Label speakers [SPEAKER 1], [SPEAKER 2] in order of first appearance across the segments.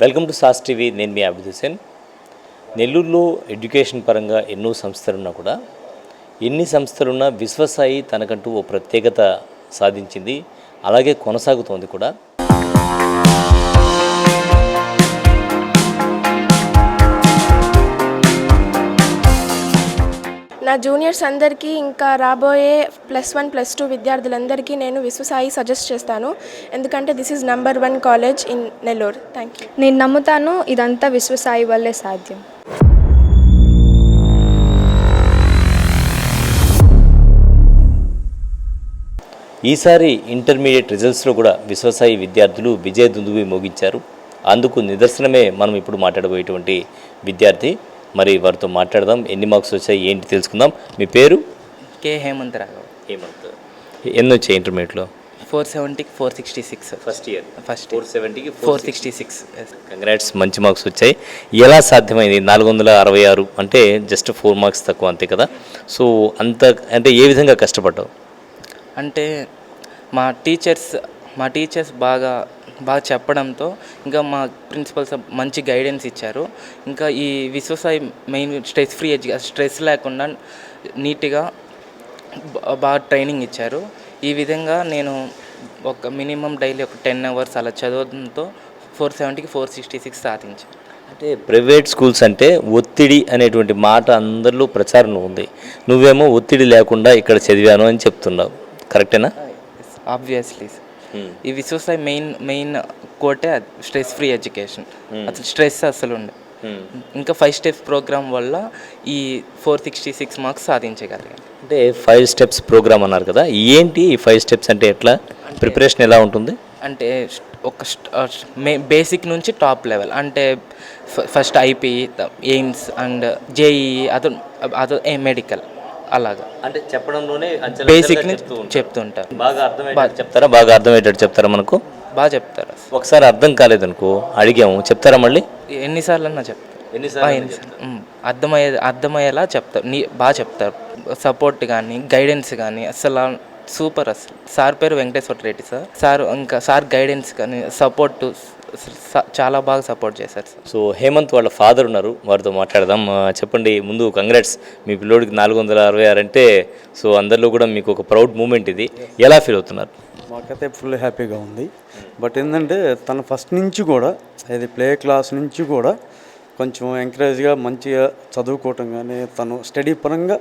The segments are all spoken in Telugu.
[SPEAKER 1] Welcome to sauce TV. నేను మీ అభిద్ హుసేన్. నెల్లూరులో ఎడ్యుకేషన్ పరంగా ఎన్నో సంస్థలున్నా కూడా ఎన్ని సంస్థలున్నా విశ్వసాయి తనకంటూ ఓ ప్రత్యేకత సాధించింది, అలాగే కొనసాగుతోంది కూడా.
[SPEAKER 2] నా జూనియర్స్ అందరికీ ఇంకా రాబోయే +1 +2 విద్యార్థులందరికీ నేను విశ్వసాయి సజెస్ట్ చేస్తాను. ఎందుకంటే this is number 1 college in Nellore. Thank you.
[SPEAKER 3] నేను నమ్ముతాను ఇదంతా విశ్వసాయి వల్లే సాధ్యం.
[SPEAKER 1] ఈసారి ఇంటర్మీడియట్ రిజల్ట్స్లో కూడా విశ్వసాయి విద్యార్థులు విజయ దుందుబి మోగించారు. అందుకు నిదర్శనమే మనం ఇప్పుడు మాట్లాడబోయేటువంటి విద్యార్థి. మరి వారితో మాట్లాడదాం. ఎన్ని మార్క్స్ వచ్చాయి ఏంటి తెలుసుకుందాం. మీ పేరు?
[SPEAKER 4] కే హేమంత్ రాఘవ్.
[SPEAKER 1] హేమంత్. ఎన్ని వచ్చాయి ఇంటర్మీడియట్లో?
[SPEAKER 4] 470కి 466.
[SPEAKER 1] First year.
[SPEAKER 4] 470కి 466.
[SPEAKER 1] కంగ్రాట్స్, మంచి మార్క్స్ వచ్చాయి. ఎలా సాధ్యమైంది? 466 అంటే జస్ట్ 4 మార్క్స్ తక్కువ, అంతే కదా? సో అంత అంటే ఏ విధంగా కష్టపడ్డావు?
[SPEAKER 4] అంటే మా టీచర్స్ బాగా చెప్పడంతో, ఇంకా మా ప్రిన్సిపల్స్ మంచి గైడెన్స్ ఇచ్చారు. ఇంకా ఈ విశ్వసాయి మెయిన్ స్ట్రెస్ లేకుండా నీట్గా బాగా ట్రైనింగ్ ఇచ్చారు. ఈ విధంగా నేను ఒక మినిమం డైలీ ఒక 10 అవర్స్ అలా చదవడంతో 470కి 466 సాధించాను.
[SPEAKER 1] అంటే ప్రైవేట్ స్కూల్స్ అంటే ఒత్తిడి అనేటువంటి మాట అందరిలో ప్రచారంలో ఉంది. నువ్వేమో ఒత్తిడి లేకుండా ఇక్కడ చదివాను అని చెప్తున్నావు, కరెక్టేనా?
[SPEAKER 4] ఆబ్వియస్లీ ఈ విశ్వసాయి మెయిన్ కోటే స్ట్రెస్ ఫ్రీ ఎడ్యుకేషన్. అసలు స్ట్రెస్ అసలు ఉండే. ఇంకా 5 స్టెప్స్ ప్రోగ్రామ్ వల్ల ఈ 466 మార్క్స్ సాధించగలిగాను.
[SPEAKER 1] అంటే 5 స్టెప్స్ ప్రోగ్రామ్ అన్నారు కదా, ఏంటి ఈ 5 స్టెప్స్ అంటే ఎట్లా ప్రిపరేషన్ ఎలా ఉంటుంది?
[SPEAKER 4] అంటే ఒక బేసిక్ నుంచి టాప్ లెవెల్, అంటే first IP, aims and JEE, అదో మెడికల్, అలాగా.
[SPEAKER 1] అంటే చెప్పడంలోనే
[SPEAKER 4] బేసిక్ చెప్తుంటారు.
[SPEAKER 1] బాగా అర్థమయ్యేటట్టు చెప్తారా మనకు?
[SPEAKER 4] బాగా చెప్తారు.
[SPEAKER 1] ఒకసారి అర్థం కాలేదనుకో, అడిగాము, చెప్తారా మళ్ళీ?
[SPEAKER 4] ఎన్నిసార్లు అన్నా చెప్తారు. అర్థమయ్యేలా చెప్తారు, బాగా చెప్తారు. సపోర్ట్ కానీ గైడెన్స్ కానీ అసలు సూపర్. అసలు సార్ పేరు వెంకటేశ్వర రెడ్డి సార్. ఇంకా సార్ గైడెన్స్ కానీ సపోర్ట్ చాలా బాగా సపోర్ట్ చేశారు సార్.
[SPEAKER 1] సో హేమంత్ వాళ్ళ ఫాదర్ ఉన్నారు, వారితో మాట్లాడదాం. చెప్పండి, ముందు కంగ్రాట్స్. మీ పిల్లోడికి 466 అంటే సో అందరిలో కూడా మీకు ఒక ప్రౌడ్ మూమెంట్. ఇది ఎలా ఫీల్ అవుతున్నారు?
[SPEAKER 5] మాకైతే ఫుల్ హ్యాపీగా ఉంది. బట్ ఏంటంటే తను ఫస్ట్ నుంచి కూడా, అది ప్లే క్లాస్ నుంచి కూడా కొంచెం ఎంకరేజ్గా మంచిగా చదువుకోవటం కానీ, తను స్టడీ పరంగా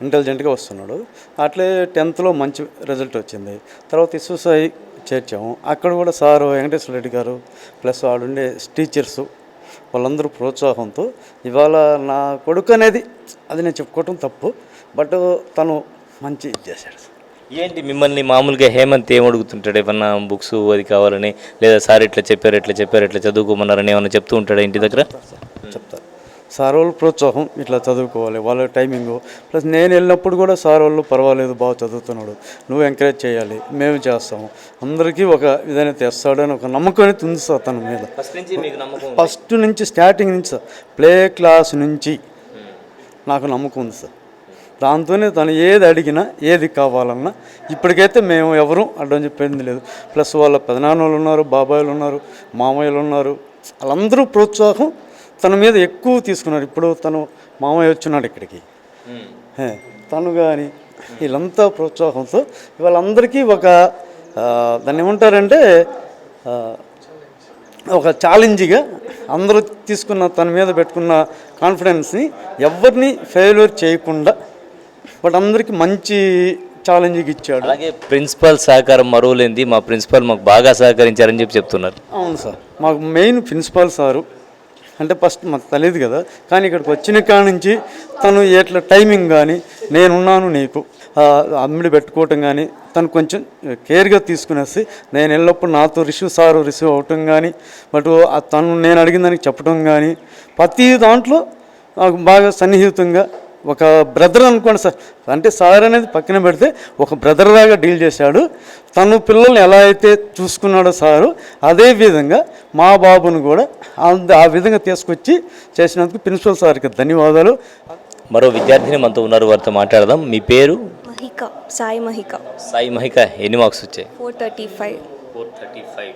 [SPEAKER 5] ఇంటెలిజెంట్గా వస్తున్నాడు. అట్లే 10th మంచి రిజల్ట్ వచ్చింది. తర్వాత విశ్వసాయి చేర్చాము. అక్కడ కూడా సారు వెంకటేశ్వర రెడ్డి గారు ప్లస్ ఆడుండే టీచర్సు వాళ్ళందరూ ప్రోత్సాహంతో ఇవాళ నా కొడుకు అనేది, అది నేను చెప్పుకోవటం తప్పు, బట్ తను మంచి చేశాడు.
[SPEAKER 1] ఏంటి మిమ్మల్ని మామూలుగా హేమంత్ ఏం అడుగుతుంటాడు? ఏమన్నా బుక్స్ అది కావాలని, లేదా సార్ ఇట్లా చెప్పారు ఇట్లా చదువుకోమన్నారని ఏమన్నా చెప్తూ ఉంటాడా ఇంటి దగ్గర?
[SPEAKER 5] చెప్తారు. సార్ వాళ్ళు ప్రోత్సాహం, ఇట్లా చదువుకోవాలి, వాళ్ళ టైమింగు. ప్లస్ నేను వెళ్ళినప్పుడు కూడా సార్ వాళ్ళు పర్వాలేదు, బాగా చదువుతున్నాడు, నువ్వు ఎంకరేజ్ చేయాలి, మేము చేస్తాము, అందరికీ ఒక విధంగా తెస్తాడు అని ఒక నమ్మకం అనేది ఉంది సార్ తన మీద. ఫస్ట్ నుంచి స్టార్టింగ్ నుంచి సార్, ప్లే క్లాస్ నుంచి నాకు నమ్మకం ఉంది సార్. దాంతోనే తను ఏది అడిగినా, ఏది కావాలన్నా ఇప్పటికైతే మేము ఎవరూ అడ్డం చెప్పేది లేదు. ప్లస్ వాళ్ళ పెదనాన్నలు ఉన్నారు, బాబాయిలు ఉన్నారు, మామయ్యలు ఉన్నారు, వాళ్ళందరూ ప్రోత్సాహం తన మీద ఎక్కువ తీసుకున్నారు. ఇప్పుడు తను మామయ్య వచ్చున్నాడు ఇక్కడికి, తను కానీ వీళ్ళంతా ప్రోత్సాహంతో వాళ్ళందరికీ ఒక దాన్ని ఏమంటారంటే ఒక ఛాలెంజ్గా అందరూ తీసుకున్న, తన మీద పెట్టుకున్న కాన్ఫిడెన్స్ని ఎవరిని ఫెయిల్యూర్ చేయకుండా బట్ అందరికీ మంచి ఛాలెంజ్కి ఇచ్చాడు.
[SPEAKER 1] అలాగే ప్రిన్సిపల్ సహకారం మరువలేంది, మా ప్రిన్సిపల్ మాకు బాగా సహకరించారని చెప్తున్నారు.
[SPEAKER 5] అవును సార్, మాకు మెయిన్ ప్రిన్సిపాల్ సారు అంటే ఫస్ట్ మాకు తెలియదు కదా, కానీ ఇక్కడికి వచ్చిన కాడ నుంచి తను ఎట్లా టైమింగ్ కానీ, నేనున్నాను నీకు అమ్మిడి పెట్టుకోవటం కానీ, తను కొంచెం కేర్గా తీసుకునేసి నేను వెళ్ళినప్పుడు నాతో రిసీవ్ అవటం కానీ, బట్ తను నేను అడిగిన దానికి చెప్పడం కానీ, ప్రతి దాంట్లో నాకు బాగా సన్నిహితంగా ఒక బ్రదర్ అనుకోండి సార్. అంటే సార్ అనేది పక్కన పెడితే ఒక బ్రదర్ లాగా డీల్ చేశాడు. తను పిల్లల్ని ఎలా అయితే చూసుకున్నాడో సారు, అదే విధంగా మా బాబును కూడా ఆ విధంగా తీసుకొచ్చి చేసినందుకు ప్రిన్సిపల్ సార్కి ధన్యవాదాలు.
[SPEAKER 1] మరో విద్యార్థిని మనతో ఉన్నారు, వారితో మాట్లాడదాం. మీ పేరు?
[SPEAKER 3] మహిక. సాయి మహిక.
[SPEAKER 1] ఎన్ని మార్క్స్ వచ్చాయి?
[SPEAKER 3] 435.
[SPEAKER 1] 435.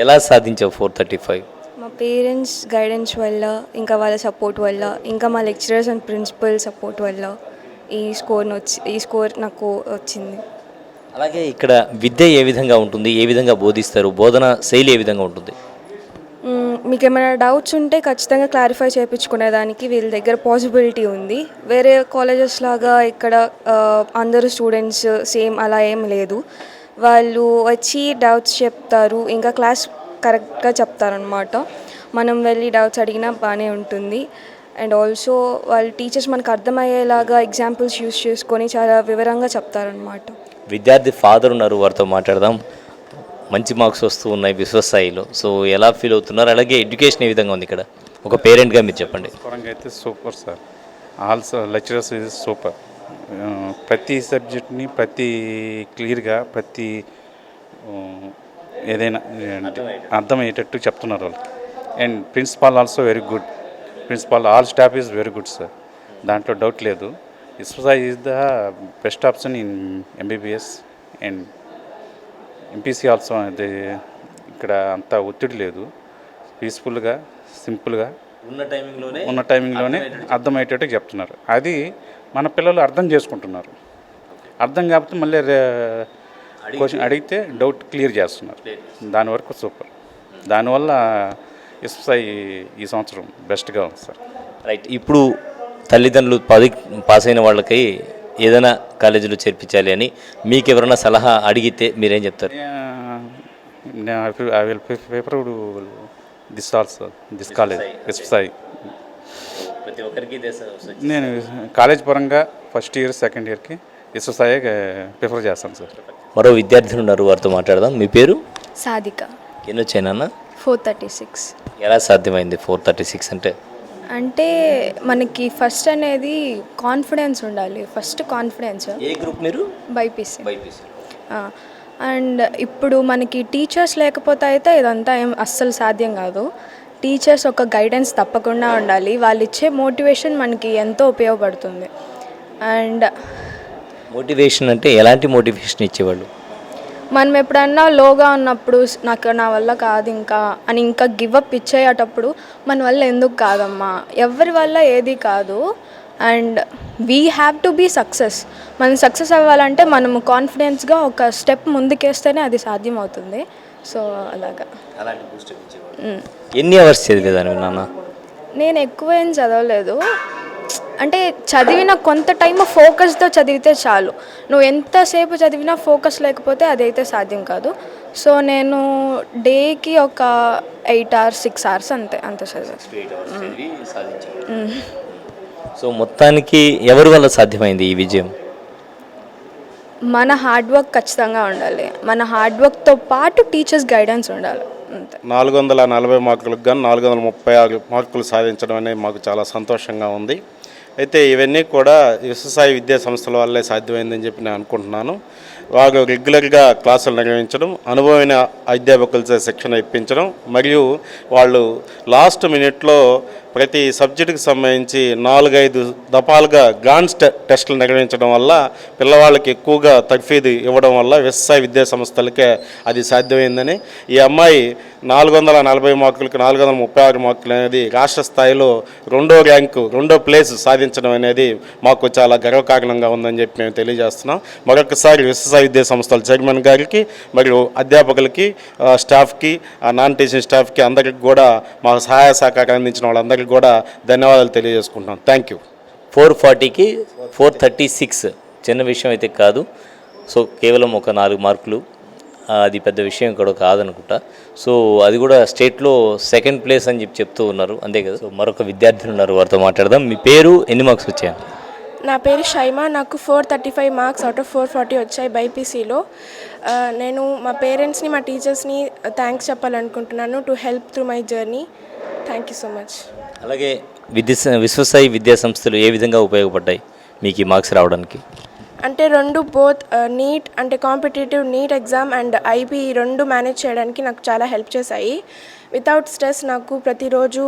[SPEAKER 1] ఎలా సాధించావు 435?
[SPEAKER 3] మా పేరెంట్స్ గైడెన్స్ వల్ల, ఇంకా వాళ్ళ సపోర్ట్ వల్ల, ఇంకా మా లెక్చరర్స్ అండ్ ప్రిన్సిపల్ సపోర్ట్ వల్ల ఈ స్కోర్ నాకు వచ్చింది.
[SPEAKER 1] అలాగే ఇక్కడ విద్య ఏ విధంగా ఉంటుంది, ఏ విధంగా బోధిస్తారు, బోధన శైలి ఏ విధంగా ఉంటుంది?
[SPEAKER 3] మీకు ఏమైనా డౌట్స్ ఉంటే ఖచ్చితంగా క్లారిఫై చేయించుకునేదానికి వీళ్ళ దగ్గర పాసిబిలిటీ ఉంది. వేరే కాలేజెస్ లాగా ఇక్కడ అందరూ స్టూడెంట్స్ సేమ్ అలా ఏం లేదు. వాళ్ళు వచ్చి డౌట్స్ చెప్తారు, ఇంకా క్లాస్ కరెక్ట్గా చెప్తారనమాట. మనం వెళ్ళి డౌట్స్ అడిగినా బాగానే ఉంటుంది. అండ్ ఆల్సో వాళ్ళ టీచర్స్ మనకు అర్థమయ్యేలాగా ఎగ్జాంపుల్స్ యూస్ చేసుకొని చాలా వివరంగా చెప్తారనమాట.
[SPEAKER 1] విద్యార్థి ఫాదర్ ఉన్నారు, వారితో మాట్లాడదాం. మంచి మార్క్స్ వస్తూ ఉన్నాయి విశ్వస్థాయిలో, సో ఎలా ఫీల్ అవుతున్నారు? అలాగే ఎడ్యుకేషన్ ఏ విధంగా ఉంది ఇక్కడ? ఒక పేరెంట్గా మీరు చెప్పండి.
[SPEAKER 6] పరంగా అయితే super sir. Also lecturers is super. ప్రతి సబ్జెక్ట్ని ప్రతి క్లియర్గా ప్రతి ఏదైనా అర్థమయ్యేటట్టు చెప్తున్నారు వాళ్ళు. And principal also very good. Principal all staff is very good sir, దాంట్లో డౌట్ లేదు. Viswasai is the best option in MBBS and MPC also. అది ఇక్కడ అంత ఒత్తిడి లేదు, పీస్ఫుల్గా సింపుల్గా ఉన్న టైమింగ్లోనే అర్థమయ్యేటట్టు చెప్తున్నారు. అది మన పిల్లలు అర్థం చేసుకుంటున్నారు. అర్థం కాకపోతే మళ్ళీ క్వశ్చన్ అడిగితే డౌట్ క్లియర్ చేస్తున్నారు. దాని వరకు సూపర్. దానివల్ల విశ్వసాయి ఈ సంవత్సరం బెస్ట్గా ఉంది సార్.
[SPEAKER 1] రైట్. ఇప్పుడు తల్లిదండ్రులు పాస్ అయిన వాళ్ళకి ఏదైనా కాలేజీలో చేర్పించాలి అని మీకు ఎవరైనా సలహా అడిగితే మీరేం చెప్తారు?
[SPEAKER 6] I will prefer this also, this college Viswasai.
[SPEAKER 1] ప్రతి ఒక్కరికి
[SPEAKER 6] నేను కాలేజ్ పరంగా ఫస్ట్ ఇయర్ సెకండ్ ఇయర్కి విశ్వసాయి ప్రిఫర్ చేస్తాను సార్.
[SPEAKER 1] మరో విద్యార్థులు ఉన్నారు, వారితో మాట్లాడదాం. మీ పేరు?
[SPEAKER 3] సాధిక.
[SPEAKER 1] ఎన్ని వచ్చాయన్న?
[SPEAKER 3] 436.
[SPEAKER 1] ఎలా సాధ్యమైంది 436 అంటే?
[SPEAKER 3] అంటే మనకి ఫస్ట్ అనేది కాన్ఫిడెన్స్ ఉండాలి. First confidence.
[SPEAKER 1] ఏ గ్రూప్ మీరు?
[SPEAKER 3] బైపీసీ. అండ్ ఇప్పుడు మనకి టీచర్స్ లేకపోతే అయితే ఇదంతా ఏం అస్సలు సాధ్యం కాదు. టీచర్స్ ఒక గైడెన్స్ తప్పకుండా ఉండాలి. వాళ్ళు ఇచ్చే మోటివేషన్ మనకి ఎంతో ఉపయోగపడుతుంది. అండ్
[SPEAKER 1] మోటివేషన్ అంటే ఎలాంటి మోటివేషన్ ఇచ్చేవాళ్ళు?
[SPEAKER 3] మనం ఎప్పుడన్నా లోగా ఉన్నప్పుడు నా వల్ల కాదు ఇంకా గివప్ ఇచ్చేటప్పుడు మన వల్ల ఎందుకు కాదమ్మా, ఎవరి వల్ల ఏది కాదు, and we have to be success. మనం సక్సెస్ అవ్వాలంటే మనము కాన్ఫిడెన్స్గా ఒక స్టెప్ ముందుకేస్తేనే అది సాధ్యం అవుతుంది. సో అలాగా.
[SPEAKER 1] ఎన్ని అవర్స్ చదివేదాన్ని నాన్న?
[SPEAKER 3] నేను ఎక్కువ ఏం చదవలేదు. అంటే చదివిన కొంత టైం ఫోకస్తో చదివితే చాలు. నువ్వు ఎంతసేపు చదివినా ఫోకస్ లేకపోతే అదైతే సాధ్యం కాదు. సో నేను డేకి ఒక 8 hours 6 hours అంతే చదివాను.
[SPEAKER 1] సో మొత్తానికి ఎవరి వల్ల సాధ్యమైంది ఈ విజయం?
[SPEAKER 3] మన హార్డ్ వర్క్ ఖచ్చితంగా ఉండాలి. మన హార్డ్ వర్క్తో పాటు టీచర్స్ గైడెన్స్ ఉండాలి. అంతే.
[SPEAKER 7] 440 మార్కులకు గాను 436 మార్కులు సాధించడం అనేది మాకు చాలా సంతోషంగా ఉంది. అయితే ఇవన్నీ కూడా విశ్వసాయి విద్యా సంస్థల వల్లే సాధ్యమైందని చెప్పి నేను అనుకుంటున్నాను. వారు రెగ్యులర్గా క్లాసులు నిర్వహించడం, అనుభవమైన అధ్యాపకులతో శిక్షణ ఇప్పించడం, మరియు వాళ్ళు లాస్ట్ మినిట్లో ప్రతి సబ్జెక్టుకి సంబంధించి 4-5 దఫాలుగా గ్రాండ్స్ టెస్టులు నిర్వహించడం వల్ల పిల్లవాళ్ళకి ఎక్కువగా తర్ఫీదు ఇవ్వడం వల్ల విశ్వసాయి విద్యా సంస్థలకే అది సాధ్యమైందని, ఈ అమ్మాయి 440 మార్కులకి 436 మార్కులు అనేది రాష్ట్ర స్థాయిలో రెండో ప్లేస్ సాధించడం అనేది మాకు చాలా గర్వకారణంగా ఉందని చెప్పి మేము తెలియజేస్తున్నాం. మరొకసారి విశ్వసాయి విద్యా సంస్థల చైర్మన్ గారికి మరియు అధ్యాపకులకి, స్టాఫ్కి, నాన్ టీచింగ్ స్టాఫ్కి అందరికి కూడా మాకు సహాయ సహకారం అందించిన వాళ్ళందరికీ కూడా ధన్యవాదాలు తెలియజేసుకుంటున్నాం. Thank you.
[SPEAKER 1] 440కి 436 చిన్న విషయం అయితే కాదు. సో కేవలం ఒక 4 మార్కులు, అది పెద్ద విషయం కూడా కాదనుకుంటా. సో అది కూడా స్టేట్లో సెకండ్ ప్లేస్ అని చెప్తూ ఉన్నారు, అంతే కదా. సో మరొక విద్యార్థులు ఉన్నారు, వారితో మాట్లాడదాం. మీ పేరు, ఎన్ని మార్క్స్ వచ్చాయి?
[SPEAKER 2] నా పేరు షైమా. నాకు 435 మార్క్స్ అవుట్ ఆఫ్ 440 వచ్చాయి బైపీసీలో. నేను మా పేరెంట్స్ని, మా టీచర్స్ని థ్యాంక్స్ చెప్పాలనుకుంటున్నాను to help through my journey. Thank you so much.
[SPEAKER 1] అలాగే విశ్వసాయి విద్యా సంస్థలు ఏ విధంగా ఉపయోగపడ్డాయి మీకు ఈ మార్క్స్ రావడానికి?
[SPEAKER 2] అంటే బోత్ నీట్ అంటే competitive NEET exam and IP రెండు మేనేజ్ చేయడానికి నాకు చాలా హెల్ప్ చేశాయి. వితౌట్ స్ట్రెస్ నాకు ప్రతిరోజు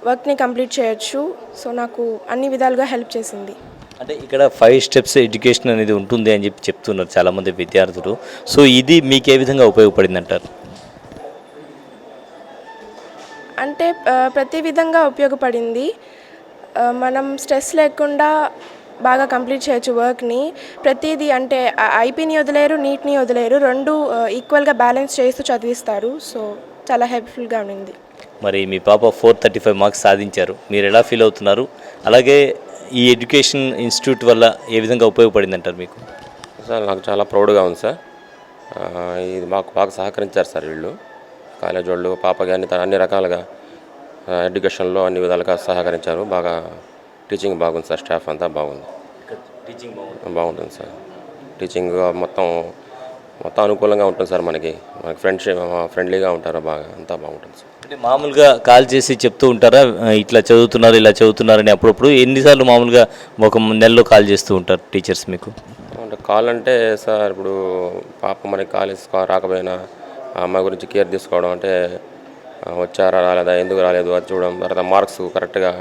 [SPEAKER 2] వర్క్ని కంప్లీట్ చేయొచ్చు. సో నాకు అన్ని విధాలుగా హెల్ప్ చేసింది.
[SPEAKER 1] అంటే ఇక్కడ 5 steps ఎడ్యుకేషన్ అనేది ఉంటుంది అని చెప్తున్నారు చాలామంది విద్యార్థులు. సో ఇది మీకు ఏ విధంగా ఉపయోగపడింది అంటారు?
[SPEAKER 2] అంటే ప్రతి విధంగా ఉపయోగపడింది. మనం స్ట్రెస్ లేకుండా బాగా కంప్లీట్ చేయొచ్చు వర్క్ని. ప్రతిదీ అంటే ఐపీని వదిలేరు, నీట్ని వదిలేరు, రెండు ఈక్వల్గా బ్యాలెన్స్ చేస్తూ చదివిస్తారు. సో చాలా హెల్ప్ఫుల్గా ఉంది.
[SPEAKER 1] మరి మీ పాప 435 మార్క్స్ సాధించారు, మీరు ఎలా ఫీల్ అవుతున్నారు? అలాగే ఈ ఎడ్యుకేషన్ ఇన్స్టిట్యూట్ వల్ల ఏ విధంగా ఉపయోగపడింది అంటారు మీకు?
[SPEAKER 8] సార్ నాకు చాలా ప్రౌడ్గా ఉంది సార్. ఇది మాకు బాగా సహకరించారు సార్ వీళ్ళు, కాలేజ్ వాళ్ళు. పాపకి అన్ని రకాలుగా ఎడ్యుకేషన్లో అన్ని విధాలుగా సహకరించారు. బాగా టీచింగ్ బాగుంది సార్, స్టాఫ్ అంతా బాగుంది, బాగుంటుంది సార్. టీచింగ్ మొత్తం అనుకూలంగా ఉంటుంది సార్. మనకి ఫ్రెండ్లీగా ఉంటారు, బాగా అంతా బాగుంటుంది సార్.
[SPEAKER 1] అంటే మామూలుగా కాల్ చేసి చెప్తూ ఉంటారా ఇట్లా చదువుతున్నారు ఇలా చదువుతున్నారని? అప్పుడప్పుడు ఎన్నిసార్లు మామూలుగా ఒక నెలలో కాల్ చేస్తూ ఉంటారు టీచర్స్ మీకు?
[SPEAKER 8] అంటే కాల్ అంటే సార్, ఇప్పుడు పాప మనకి కాలేజ్ రాకపోయినా ఆ అమ్మాయి గురించి కేర్ తీసుకోవడం, అంటే వచ్చారా రాలేదా, ఎందుకు రాలేదు అది చూడడం, తర్వాత మార్క్స్ కరెక్ట్గా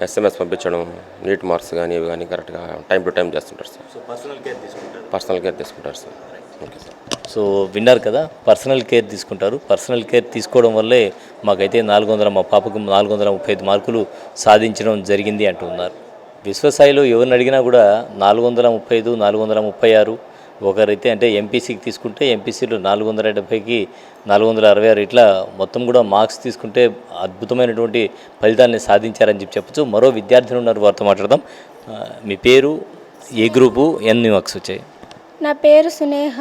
[SPEAKER 8] SMS పంపించడం, నీట్ మార్క్స్ కానీ ఇవి కానీ కరెక్ట్గా టైం టు టైం చేస్తుంటారు సార్. పర్సనల్ కేర్ తీసుకుంటారు సార్. Okay sir.
[SPEAKER 1] సో విన్నారు కదా, పర్సనల్ కేర్ తీసుకుంటారు. పర్సనల్ కేర్ తీసుకోవడం వల్లే మాకైతే మా పాపకు 435 మార్కులు సాధించడం జరిగింది అంటూ ఉన్నారు. విశ్వసాయిలో ఎవరిని అడిగినా కూడా 435, 436, ఒకరైతే అంటే ఎంపీసీకి తీసుకుంటే ఎంపీసీలో 470కి 466, ఇట్లా మొత్తం కూడా మార్క్స్ తీసుకుంటే అద్భుతమైనటువంటి ఫలితాన్ని సాధించారని చెప్పచ్చు. మరో విద్యార్థులు ఉన్నారు, వారితో మాట్లాడదాం. మీ పేరు, ఏ గ్రూపు, ఎన్ని మార్క్స్ వచ్చాయి?
[SPEAKER 9] నా పేరు సునేహ.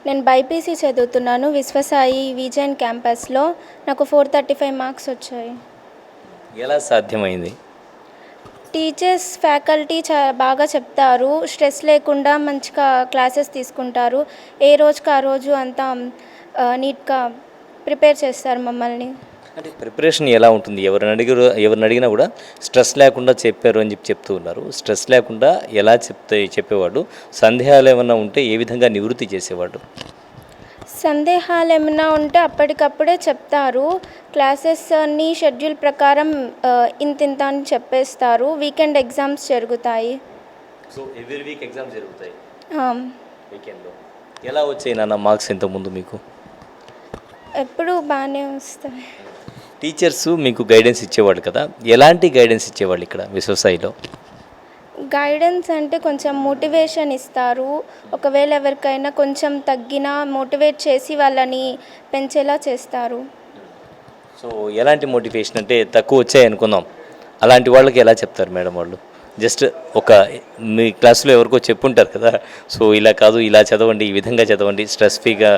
[SPEAKER 9] నేను బైపీసీ చదువుతున్నాను విశ్వసాయి విజయన్ క్యాంపస్లో. నాకు 435 మార్క్స్ వచ్చాయి.
[SPEAKER 1] ఎలా సాధ్యమైంది?
[SPEAKER 9] టీచర్స్, ఫ్యాకల్టీ బాగా చెప్తారు, స్ట్రెస్ లేకుండా మంచిగా క్లాసెస్ తీసుకుంటారు. ఏ రోజుకి ఆ రోజు అంతా నీట్గా ప్రిపేర్ చేస్తారు మమ్మల్ని.
[SPEAKER 1] అంటే ప్రిపరేషన్ ఎలా ఉంటుంది? ఎవరిని అడిగినా కూడా స్ట్రెస్ లేకుండా చెప్పారు అని చెప్తూ ఉన్నారు. స్ట్రెస్ లేకుండా ఎలా చెప్పేవాడు? సందేహాలు ఏమైనా ఉంటే ఏ విధంగా నివృత్తి చేసేవాడు?
[SPEAKER 9] సందేహాలు ఏమైనా ఉంటే అప్పటికప్పుడే చెప్తారు. క్లాసెస్ అన్నీ షెడ్యూల్ ప్రకారం ఇంత అని చెప్పేస్తారు. వీకెండ్ ఎగ్జామ్స్ జరుగుతాయి.
[SPEAKER 1] సో ఎవ్రీ వీక్ ఎగ్జామ్స్ జరుగుతాయి వీకెండ్లో. ఎలా వచ్చాయి నాన్న మార్క్స్ ఇంతకుముందు మీకు?
[SPEAKER 9] ఎప్పుడు బాగానే వస్తాయి.
[SPEAKER 1] టీచర్స్ మీకు గైడెన్స్ ఇచ్చేవాళ్ళు కదా, ఎలాంటి గైడెన్స్ ఇచ్చేవాళ్ళు ఇక్కడ విశ్వసాయిలో?
[SPEAKER 9] గైడెన్స్ అంటే కొంచెం మోటివేషన్ ఇస్తారు. ఒకవేళ ఎవరికైనా కొంచెం తగ్గినా మోటివేట్ చేసి వాళ్ళని పెంచేలా చేస్తారు.
[SPEAKER 1] సో ఎలాంటి మోటివేషన్ అంటే తక్కువ వచ్చాయి అనుకుందాం, అలాంటి వాళ్ళకి ఎలా చెప్తారు మేడం వాళ్ళు? జస్ట్ ఒక మీ క్లాస్లో ఎవరికో చెప్పుంటారు కదా, సో ఇలా కాదు ఇలా చదవండి, ఈ విధంగా చదవండి, స్ట్రెస్ ఫ్రీగా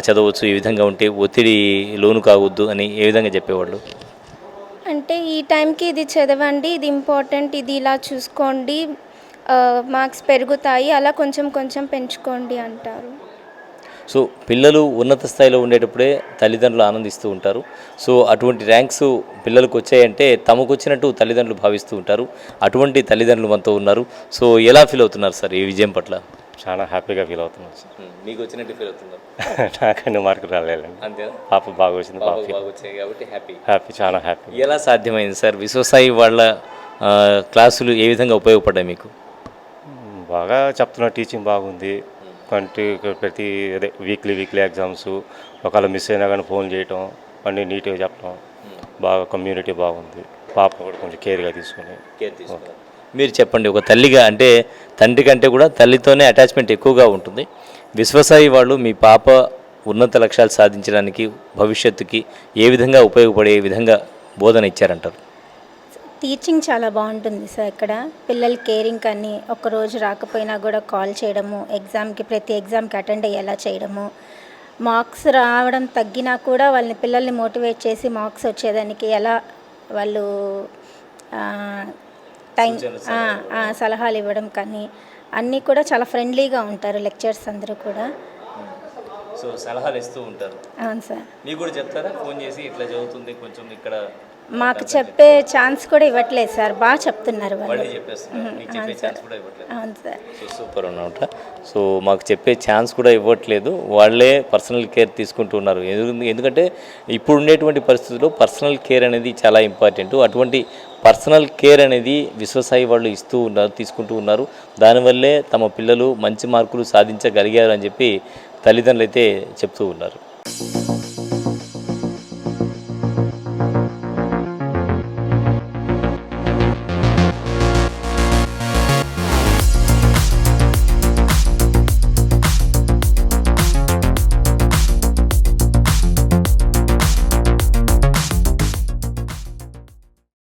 [SPEAKER 1] చదవచ్చు, ఈ విధంగా ఉంటే ఒత్తిడి లోను కావద్దు అని ఏ విధంగా చెప్పేవాళ్ళు?
[SPEAKER 9] అంటే ఈ టైంకి ఇది చదవండి, ఇది ఇంపార్టెంట్, ఇది ఇలా చూసుకోండి, మార్క్స్ పెరుగుతాయి, అలా కొంచెం కొంచెం పెంచుకోండి అంటారు.
[SPEAKER 1] సో పిల్లలు ఉన్నత స్థాయిలో ఉండేటప్పుడే తల్లిదండ్రులు ఆనందిస్తూ ఉంటారు. సో అటువంటి ర్యాంక్స్ పిల్లలకు వచ్చాయంటే తమకు వచ్చినట్టు తల్లిదండ్రులు భావిస్తూ ఉంటారు. అటువంటి తల్లిదండ్రులు మనతో ఉన్నారు. సో ఎలా ఫీల్ అవుతున్నారు సార్ ఈ విజయం పట్ల?
[SPEAKER 10] చాలా హ్యాపీగా ఫీల్ అవుతున్నాను సార్.
[SPEAKER 1] మీకు వచ్చినట్టు ఫీల్ అవుతున్నారు?
[SPEAKER 10] నాకన్నా మార్కులు రాలేదండి,
[SPEAKER 1] అంతేనా?
[SPEAKER 10] పాప బాగా వచ్చింది,
[SPEAKER 1] బాగా వచ్చాయి కాబట్టి
[SPEAKER 10] హ్యాపీ, చాలా హ్యాపీ.
[SPEAKER 1] ఎలా సాధ్యమైంది సార్? విశ్వసాయి వాళ్ళ క్లాసులు ఏ విధంగా ఉపయోగపడ్డాయి మీకు?
[SPEAKER 10] బాగా చెప్తున్నా, టీచింగ్ బాగుంది. ప్రతి వీక్లీ ఎగ్జామ్స్ ఒకవేళ మిస్ అయినా కానీ ఫోన్ చేయటం, అన్నీ నీట్గా చెప్పడం, బాగా కమ్యూనిటీ బాగుంది. పాప కూడా కొంచెం కేర్గా తీసుకుని.
[SPEAKER 1] మీరు చెప్పండి, ఒక తల్లిగా అంటే తండ్రి కంటే కూడా తల్లితోనే అటాచ్మెంట్ ఎక్కువగా ఉంటుంది. విశ్వసాయి వాళ్ళు మీ పాప ఉన్నత లక్ష్యాలు సాధించడానికి భవిష్యత్తుకి ఏ విధంగా ఉపయోగపడే విధంగా బోధన ఇచ్చారంటారు?
[SPEAKER 11] టీచింగ్ చాలా బాగుంటుంది సార్. ఇక్కడ పిల్లల కేరింగ్ కానీ ఒక్కరోజు రాకపోయినా కూడా కాల్ చేయడము, ప్రతి ఎగ్జామ్కి అటెండ్ అయ్యేలా చేయడము, మార్క్స్ రావడం తగ్గినా కూడా పిల్లల్ని మోటివేట్ చేసి మార్క్స్ వచ్చేదానికి ఎలా వాళ్ళు సలహాలు ఇవ్వడం కానీ అన్నీ కూడా చాలా ఫ్రెండ్లీగా ఉంటారు లెక్చర్స్ అందరూ కూడా.
[SPEAKER 1] సో సలహాలు ఇస్తూ ఉంటారు.
[SPEAKER 11] అవును సార్.
[SPEAKER 1] మీకు కూడా చెప్తారా ఫోన్ చేసి ఇట్లా చదువుతుంది కొంచెం ఇక్కడ?
[SPEAKER 11] మాకు చెప్పే ఛాన్స్ కూడా ఇవ్వట్లేదు సార్, బాగా చెప్తున్నారు వాళ్ళు. అవును సార్.
[SPEAKER 1] సూపర్ అన్నమాట. సో మాకు చెప్పే ఛాన్స్ కూడా ఇవ్వట్లేదు, వాళ్ళే పర్సనల్ కేర్ తీసుకుంటూ ఉన్నారు. ఎందుకంటే ఇప్పుడు ఉండేటువంటి పరిస్థితుల్లో పర్సనల్ కేర్ అనేది చాలా ఇంపార్టెంట్. అటువంటి పర్సనల్ కేర్ అనేది విశ్వసాయి వాళ్ళు తీసుకుంటూ ఉన్నారు. దానివల్లే తమ పిల్లలు మంచి మార్కులు సాధించగలిగారు అని చెప్పి తల్లిదండ్రులు అయితే చెప్తూ ఉన్నారు.